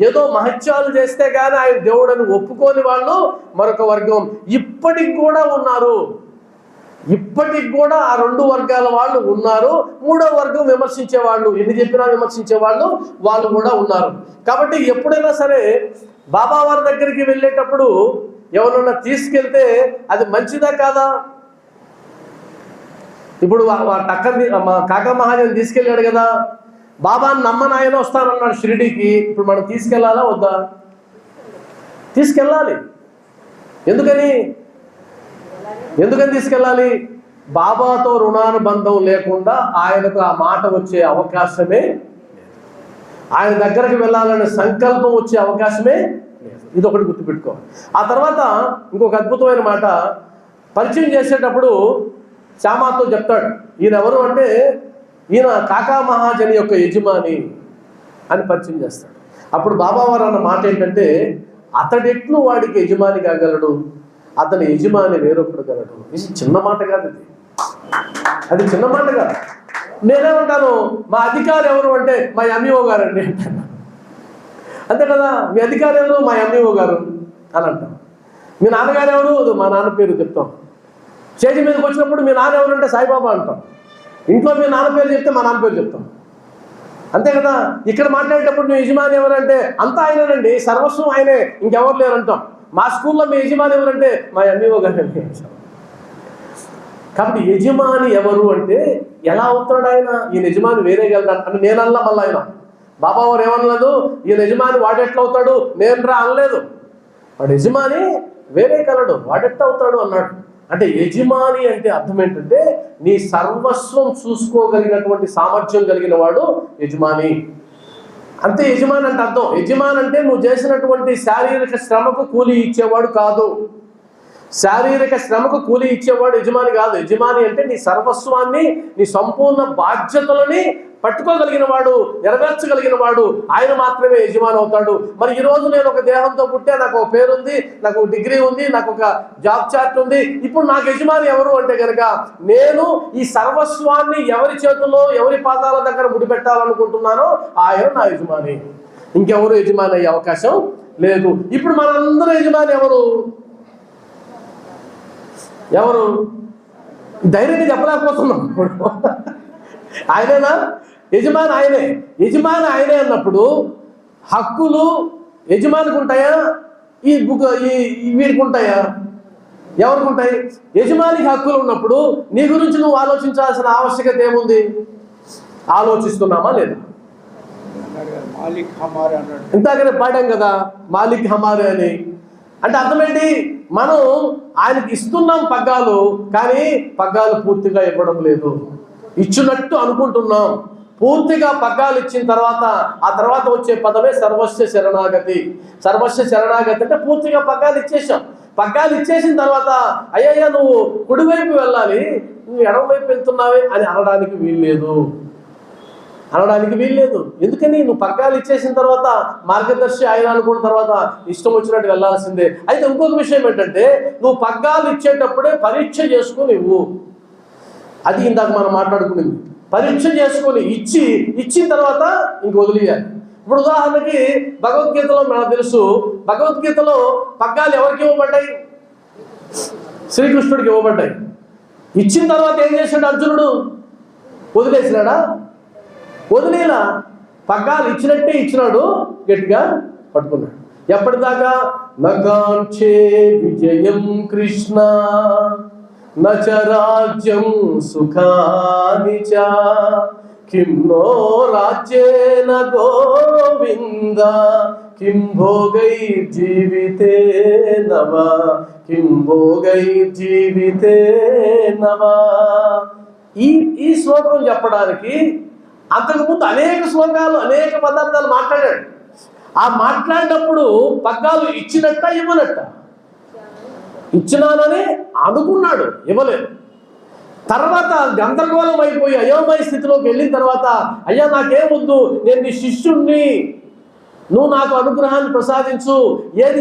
ఏదో మహత్యాలు చేస్తే కానీ ఆయన దేవుడని ఒప్పుకోని వాళ్ళు మరొక వర్గం. ఇప్పటికి కూడా ఉన్నారు, ఇప్పటికి కూడా ఆ రెండు వర్గాల వాళ్ళు ఉన్నారు. మూడో వర్గం విమర్శించే వాళ్ళు, ఎన్ని చెప్పినా విమర్శించే వాళ్ళు కూడా ఉన్నారు. కాబట్టి ఎప్పుడైనా సరే బాబా వారి దగ్గరికి వెళ్ళేటప్పుడు ఎవరన్నా తీసుకెళ్తే అది మంచిదా కాదా? ఇప్పుడు టక్కర్ మా కాకా మహాజన్ తీసుకెళ్ళాడు కదా, బాబాని నమ్మని ఆయన వస్తానన్నాడు షిరిడీకి. ఇప్పుడు మనం తీసుకెళ్ళాలా వద్దా? తీసుకెళ్ళాలి. ఎందుకని తీసుకెళ్ళాలి? బాబాతో రుణానుబంధం లేకుండా ఆయనకు ఆ మాట వచ్చే అవకాశమే, ఆయన దగ్గరకు వెళ్ళాలనే సంకల్పం వచ్చే అవకాశమే లేదు. ఇది ఒకటి గుర్తుపెట్టుకోవాలి. ఆ తర్వాత ఇంకొక అద్భుతమైన మాట, పరిచయం చేసేటప్పుడు శ్యామాతో చెప్తాడు, ఈయన ఎవరు అంటే ఈయన కాకా మహాజన్ యొక్క యజమాని అని పరిచయం చేస్తాడు. అప్పుడు బాబావారు అన్న మాట ఏంటంటే, అతడెట్లు వాడికి యజమాని కాగలడు, అతని యజమాని వేరొకడు గలడు. ఇది చిన్న మాట కాదు, అది చిన్న మాట కాదు. నేనేమంటాను, మా అధికారి ఎవరు అంటే మా ఎంఈఓ గారు అండి అంటాను. అంతే కదా, మీ అధికారి ఎవరు? మా ఎంఈఓ గారు అని అంటాం. మీ నాన్నగారు ఎవరు? మా నాన్న పేరు చెప్తాం. స్టేజ్ మీదకి వచ్చినప్పుడు మీ నాన్న ఎవరంటే సాయిబాబా అంటాం. ఇంట్లో మీ నాన్న పేరు చెప్తే మా నాన్న పేరు చెప్తాం. అంతే కదా. ఇక్కడ మాట్లాడేటప్పుడు మీ యజమాని ఎవరంటే అంతా ఆయనేనండి, సర్వస్వం ఆయనే, ఇంకెవరు లేరంటాం. మా స్కూల్లో మీ యజమాని ఎవరంటే మా ఎంఈఓ గారు అండి. కాబట్టి యజమాని ఎవరు అంటే ఎలా అవుతాడు ఆయన? ఈయన యజమాని వేరే గలడు అని నేనల్లా. మళ్ళీ ఆయన బాబా వారు ఏమనలేదు, ఈయన యజమాని వాడెట్లా అవుతాడు, నేను రా అనలేదు. వాడు యజమాని వేరే కలడు, వాడెట్లా అవుతాడు అన్నాడు. అంటే యజమాని అంటే అర్థం ఏంటంటే నీ సర్వస్వం చూసుకోగలిగినటువంటి సామర్థ్యం కలిగిన వాడు యజమాని. అంతే యజమాని అంటే అర్థం. యజమాని అంటే నువ్వు చేసినటువంటి శారీరక శ్రమకు కూలి ఇచ్చేవాడు కాదు. శారీరక శ్రమకు కూలి ఇచ్చేవాడు యజమాని కాదు. యజమాని అంటే నీ సర్వస్వాన్ని, నీ సంపూర్ణ బాధ్యతలని పట్టుకోగలిగిన వాడు, నెరవేర్చగలిగిన వాడు ఆయన మాత్రమే యజమాని అవుతాడు. మరి ఈరోజు నేను ఒక దేహంతో పుట్టే, నాకు ఒక పేరుంది, నాకు ఒక డిగ్రీ ఉంది, నాకు ఒక జాబ్ చార్ట్ ఉంది, ఇప్పుడు నాకు యజమాని ఎవరు అంటే కనుక నేను ఈ సర్వస్వాన్ని ఎవరి చేతుల్లో, ఎవరి పాదాల దగ్గర ముడిపెట్టాలనుకుంటున్నానో ఆయన నా యజమాని. ఇంకెవరు యజమాని అయ్యే అవకాశం లేదు. ఇప్పుడు మనందరూ యజమాని ఎవరు? ధైర్యంగా చెప్పలేకపోతున్నాం. ఆయనేనా యజమాని? ఆయనే యజమాని. ఆయనే అన్నప్పుడు హక్కులు యజమానికి ఉంటాయా, వీడికి ఉంటాయా? ఎవరికి ఉంటాయి? యజమానికి హక్కులు ఉన్నప్పుడు నీ గురించి నువ్వు ఆలోచించాల్సిన ఆవశ్యకత ఏముంది? ఆలోచిస్తున్నామా లేదా? ఇంతకనే పాడాం కదా, మాలిక్ హమారే అని. అంటే అర్థమేంటి? మనం ఆయనకి ఇస్తున్నాం పగ్గాలు, కానీ పగ్గాలు పూర్తిగా ఇవ్వడం లేదు. ఇచ్చినట్టు అనుకుంటున్నాం. పూర్తిగా పగ్గాలు ఇచ్చిన తర్వాత ఆ తర్వాత వచ్చే పదమే సర్వస్వ శరణాగతి. సర్వస్వ శరణాగతి అంటే పూర్తిగా పగ్గాలు ఇచ్చేసాం. పగ్గాలు ఇచ్చేసిన తర్వాత అయ్యయ్యా నువ్వు కుడివైపు వెళ్ళాలి, నువ్వు ఎడమవైపు వెళ్తున్నావే అని అనడానికి వీల్లేదు. ఎందుకని? నువ్వు పగ్గాలు ఇచ్చేసిన తర్వాత మార్గదర్శి ఆయన అనుకున్న తర్వాత ఇష్టం వచ్చినట్టు వెళ్ళాల్సిందే. అయితే ఇంకొక విషయం ఏంటంటే, నువ్వు పగ్గాలు ఇచ్చేటప్పుడే పరీక్ష చేసుకుని ఇవ్వు. అది ఇందాక మనం మాట్లాడుకునేది. పరీక్ష చేసుకొని ఇచ్చిన తర్వాత ఇంక వదిలేయాలి. ఇప్పుడు ఉదాహరణకి భగవద్గీతలో మనకు తెలుసు, భగవద్గీతలో పగ్గాలు ఎవరికి ఇవ్వబడ్డాయి? శ్రీకృష్ణుడికి ఇవ్వబడ్డాయి. ఇచ్చిన తర్వాత ఏం చేశాడు అర్జునుడు? వదిలేసినాడా? వదిలేలా. పగ్గాలు ఇచ్చినట్టే ఇచ్చినాడు, గట్టిగా పట్టుకున్నాడు. ఎప్పటిదాకా? నకాంక్షే విజయం కృష్ణ నచ రాజ్యం సుఖాని చ కిం నో రాజ్యేన గోవింద కిం భోగైర్జీవితే నవ. ఈ శ్లోకం చెప్పడానికి అంతకుముందు అనేక శ్లోకాలు, అనేక పదార్థాలు మాట్లాడాడు. ఆ మాట్లాడినప్పుడు పగ్గాలు ఇచ్చినట్ట ఇవ్వనట్ట? ఇచ్చినానని అనుకున్నాడు, ఇవ్వలేదు. తర్వాత గందరగోళం అయిపోయి అయోమయ స్థితిలోకి వెళ్ళిన తర్వాత, అయ్యా నాకేం వద్దు, నేను నీ శిష్యుణ్ణి, నువ్వు నాకు అనుగ్రహాన్ని ప్రసాదించు, ఏది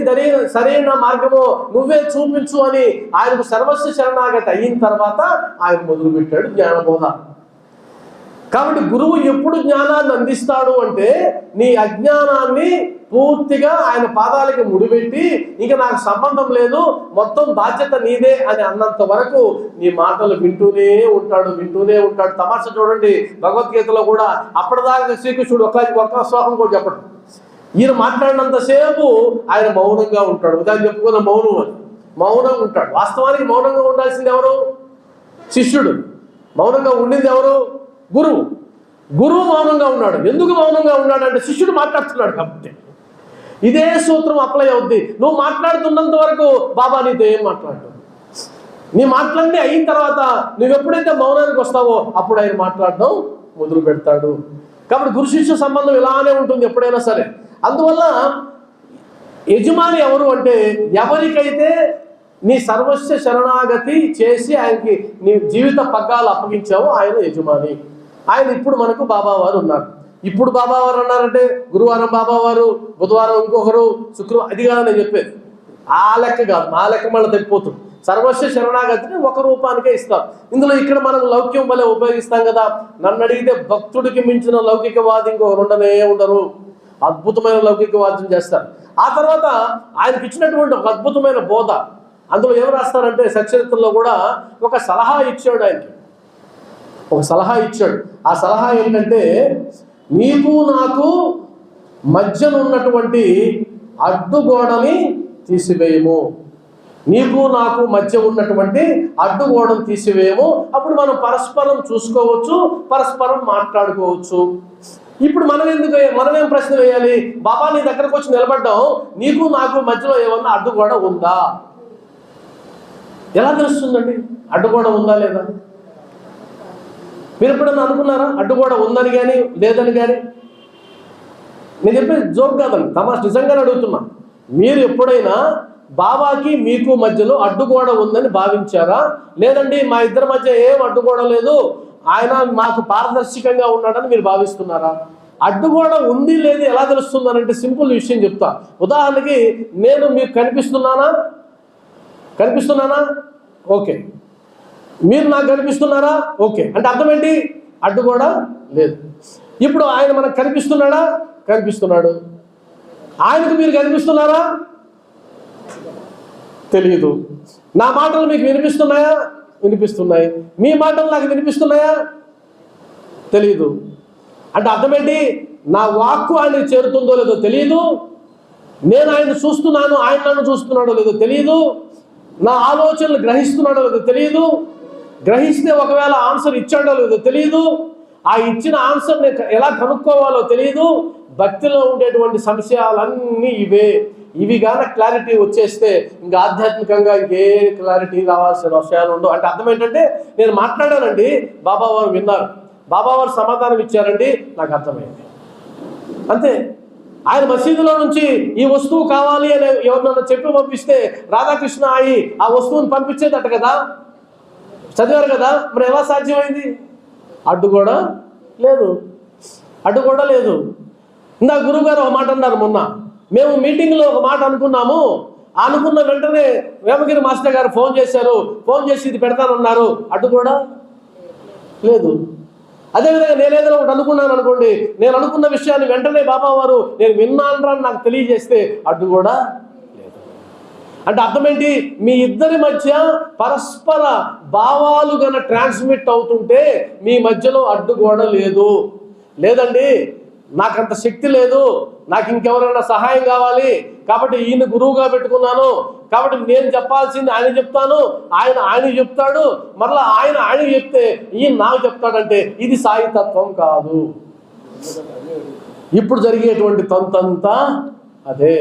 సరైన మార్గమో నువ్వే చూపించు అని ఆయనకు సర్వస్వ శరణాగతి అయిన తర్వాత ఆయన మొదలుపెట్టాడు జ్ఞానబోధ. కాబట్టి గురువు ఎప్పుడు జ్ఞానాన్ని అందిస్తాడు అంటే, నీ అజ్ఞానాన్ని పూర్తిగా ఆయన పాదాలకి ముడిపెట్టి ఇక నాకు సంబంధం లేదు, మొత్తం బాధ్యత నీదే అని అన్నంత వరకు నీ మాటలు వింటూనే ఉంటాడు. తమాషా చూడండి, భగవద్గీతలో కూడా అప్పటిదాకా శ్రీకృష్ణుడు ఒక్క శ్లోకం కూడా చెప్పడు. ఈయన మాట్లాడినంతసేపు ఆయన మౌనంగా ఉంటాడు. ఉదాహరణ చెప్పుకున్న మౌనం అని, మౌనంగా ఉంటాడు. వాస్తవానికి మౌనంగా ఉండాల్సింది ఎవరు? శిష్యుడు. మౌనంగా ఉండింది ఎవరు? గురువు మౌనంగా ఉన్నాడు. ఎందుకు మౌనంగా ఉన్నాడు అంటే శిష్యుడు మాట్లాడుతున్నాడు కాబట్టి. ఇదే సూత్రం అప్లై అవుద్ది. నువ్వు మాట్లాడుతున్నంత వరకు బాబా నీతో ఏం మాట్లాడు. నీ మాటలన్నీ అయిన తర్వాత నువ్వు ఎప్పుడైతే మౌనానికి వస్తావో అప్పుడు ఆయన మాట్లాడడం మొదలు పెడతాడు. కాబట్టి గురు శిష్య సంబంధం ఇలానే ఉంటుంది ఎప్పుడైనా సరే. అందువల్ల యజమాని ఎవరు అంటే, ఎవరికైతే నీ సర్వస్వ శరణాగతి చేసి ఆయనకి నీ జీవిత పగ్గాలు అప్పగించావో ఆయన యజమాని. ఆయన ఇప్పుడు మనకు బాబావారు ఉన్నారు. ఇప్పుడు బాబావారు అన్నారంటే గురువారం బాబావారు, బుధవారం ఇంకొకరు, శుక్రవారం, అది కాదని నేను చెప్పేది. ఆ లెక్క కాదు, మా లెక్క మళ్ళీ తగ్గిపోతుంది. సర్వస్వ శరణాగతిని ఒక రూపానికే ఇస్తారు. ఇందులో ఇక్కడ మనం లౌక్యం వల్ల ఉపయోగిస్తాం కదా. నన్ను అడిగితే భక్తుడికి మించిన లౌకికవాది ఇంకొకరు ఉండరు. అద్భుతమైన లౌకికవాద్యం చేస్తారు. ఆ తర్వాత ఆయనకి ఇచ్చినటువంటి ఒక అద్భుతమైన బోధ, అందులో ఏం రాస్తారంటే సచరిత్రలో కూడా ఒక సలహా ఇచ్చాడు. ఆయనకి ఒక సలహా ఇచ్చాడు. ఆ సలహా ఏంటంటే, నీకు నాకు మధ్యనున్నటువంటి అడ్డుగోడని తీసివేయము. నీకు నాకు మధ్య ఉన్నటువంటి అడ్డుగోడను తీసివేయము. అప్పుడు మనం పరస్పరం చూసుకోవచ్చు, పరస్పరం మాట్లాడుకోవచ్చు. ఇప్పుడు మనమేం ప్రశ్న వేయాలి? బాబా నీ దగ్గరకు వచ్చి నిలబడ్డాం, నీకు నాకు మధ్యలో ఏమన్నా అడ్డుగోడ ఉందా? ఎలా తెలుస్తుందండి అడ్డుగోడ ఉందా లేదా? మీరు ఎప్పుడన్నా అనుకున్నారా అడ్డుగోడ ఉందని కానీ లేదని కానీ? నేను చెప్పేది జోక్ కాదండి, తమాషా నిజంగానే అడుగుతున్నా. మీరు ఎప్పుడైనా బాబాకి మీకు మధ్యలో అడ్డుగోడ ఉందని భావించారా? లేదండి మా ఇద్దరి మధ్య ఏం అడ్డుగోడ లేదు, ఆయన మాకు పారదర్శకంగా ఉన్నాడని మీరు భావిస్తున్నారా? అడ్డుగోడ ఉంది లేదు ఎలా తెలుస్తుందనంటే సింపుల్ విషయం చెప్తా. ఉదాహరణకి నేను మీకు కనిపిస్తున్నానా? ఓకే. మీరు నాకు కనిపిస్తున్నారా? ఓకే. అంటే అర్థం ఏంటి? అడ్డుగోడ లేదు. ఇప్పుడు ఆయన మనకు కనిపిస్తున్నాడా? కనిపిస్తున్నాడు. ఆయనకు మీరు కనిపిస్తున్నారా? తెలియదు. నా మాటలు మీకు వినిపిస్తున్నాయా? వినిపిస్తున్నాయి. మీ మాటలు నాకు వినిపిస్తున్నాయా? తెలియదు. అంటే అర్థమేంటి? నా వాక్కు ఆయనకు చేరుతుందో లేదో తెలియదు. నేను ఆయన చూస్తున్నాను, ఆయన నన్ను చూస్తున్నాడో లేదో తెలియదు. నా ఆలోచనలు గ్రహిస్తున్నాడో లేదో తెలియదు. గ్రహిస్తే ఒకవేళ ఆన్సర్ ఇచ్చాడో లేదో తెలియదు. ఆ ఇచ్చిన ఆన్సర్ నేను ఎలా కనుక్కోవాలో తెలియదు. భక్తిలో ఉండేటువంటి సంశయాలన్నీ ఇవి గాన క్లారిటీ వచ్చేస్తే ఇంకా ఆధ్యాత్మికంగా ఇంకే క్లారిటీ రావాల్సిన విషయాలు ఉండవు. అంటే అర్థం ఏంటంటే నేను మాట్లాడానండి, బాబావారు విన్నారు, బాబావారు సమాధానం ఇచ్చారండి, నాకు అర్థమైంది, అంతే. ఆయన మసీదులో నుంచి ఈ వస్తువు కావాలి అని ఎవరినన్నా చెప్పి పంపిస్తే రాధాకృష్ణ అయి ఆ వస్తువుని పంపించేదట కదా, చదివారు కదా. మరి ఎలా సాధ్యమైంది? అడ్డుగోడ లేదు. ఇందా గురువుగారు ఒక మాట అన్నారు మొన్న, మేము మీటింగ్లో ఒక మాట అనుకున్నాము, అనుకున్న వెంటనే వేమగిరి మాస్టర్ గారు ఫోన్ చేసి ఇది పెడతానన్నారు, అడ్డుగోడ లేదు. అదేవిధంగా నేనేదైనా ఒకటి అనుకున్నాను అనుకోండి, నేను అనుకున్న విషయాన్ని వెంటనే బాబా వారు నేను విన్నాను అని నాకు తెలియజేస్తే అడ్డుగోడ లేదు. అంటే అర్థం ఏంటి? మీ ఇద్దరి మధ్య పరస్పర భావాలు గన ట్రాన్స్మిట్ అవుతుంటే మీ మధ్యలో అడ్డుగోడ లేదండి. నాకంత శక్తి లేదు, నాకు ఇంకెవరైనా సహాయం కావాలి, కాబట్టి ఈయన గురువుగా పెట్టుకున్నాను, కాబట్టి నేను చెప్పాల్సింది ఆయన చెప్తాను, ఆయన చెప్తాడు, మరలా ఆయన చెప్తే ఈయన నాకు చెప్తాడంటే ఇది సాయితత్వం కాదు. ఇప్పుడు జరిగేటువంటి తంతంతా అదే.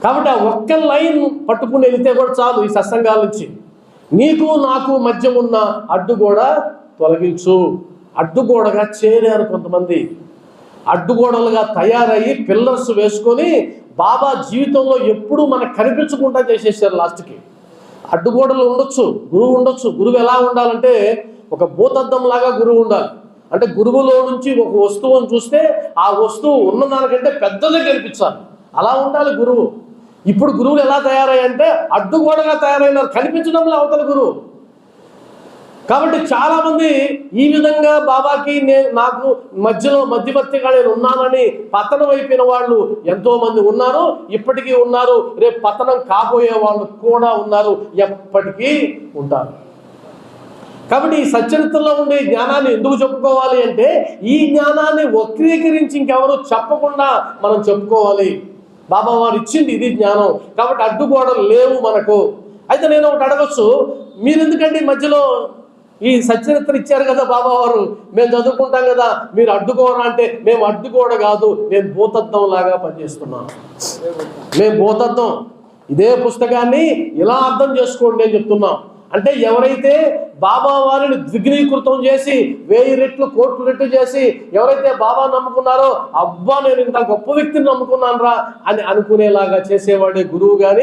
కాబట్టి ఆ ఒక్క లైన్ పట్టుకుని వెళితే కూడా చాలు. ఈ సత్సంగాల నుంచి నీకు నాకు మధ్య ఉన్న అడ్డుగోడ తొలగించు. అడ్డుగోడగా చేరారు కొంతమంది, అడ్డుగోడలుగా తయారయ్యి పిల్లర్స్ వేసుకొని బాబా జీవితంలో ఎప్పుడూ మనకు కనిపించకుండా చేసేసారు. లాస్ట్కి అడ్డుగోడలు ఉండొచ్చు, గురువు ఎలా ఉండాలంటే ఒక భూతద్దం లాగా గురువు ఉండాలి. అంటే గురువులో నుంచి ఒక వస్తువును చూస్తే ఆ వస్తువు ఉన్నదానికంటే పెద్దదే కనిపించాలి, అలా ఉండాలి గురువు. ఇప్పుడు గురువులు ఎలా తయారయ్యంటే అడ్డుగోడగా తయారైనారు, కనిపించడంలో అవతల గురువు. కాబట్టి చాలా మంది ఈ విధంగా బాబాకి నాకు మధ్యవర్తిగా నేను ఉన్నానని పతనం అయిపోయిన వాళ్ళు ఎంతో మంది ఉన్నారు, ఇప్పటికీ ఉన్నారు, రేపు పతనం కాబోయే వాళ్ళు కూడా ఉన్నారు, ఎప్పటికీ ఉంటారు. కాబట్టి ఈ సచ్చరిత్రలో ఉండే జ్ఞానాన్ని ఎందుకు చెప్పుకోవాలి అంటే ఈ జ్ఞానాన్ని వక్రీకరించి ఇంకెవరు చెప్పకుండా మనం చెప్పుకోవాలి. బాబా వారు ఇచ్చింది ఇది జ్ఞానం, కాబట్టి అడ్డుగోడలు లేవు మనకు. అయితే నేను ఒకటి అడగచ్చు, మీరు ఎందుకంటే మధ్యలో ఈ సచ్చరిత్ర ఇచ్చారు కదా బాబా వారు, మేము చదువుకుంటాం కదా, మీరు అడ్డుకోరా అంటే మేము అడ్డుకోడ కాదు, మేము భూతత్వం లాగా పనిచేస్తున్నాం. మేము భూతత్వం. ఇదే పుస్తకాన్ని ఇలా అర్థం చేసుకోండి అని చెప్తున్నాం. అంటే ఎవరైతే బాబా వారిని ద్విగుణీకృతం చేసి 1000 రెట్లు 1 కోటి రెట్లు చేసి ఎవరైతే బాబా నమ్ముకున్నారో, అబ్బా నేను ఇంత గొప్ప వ్యక్తిని నమ్ముకున్నాను రా అని అనుకునేలాగా చేసేవాడే గురువు. కానీ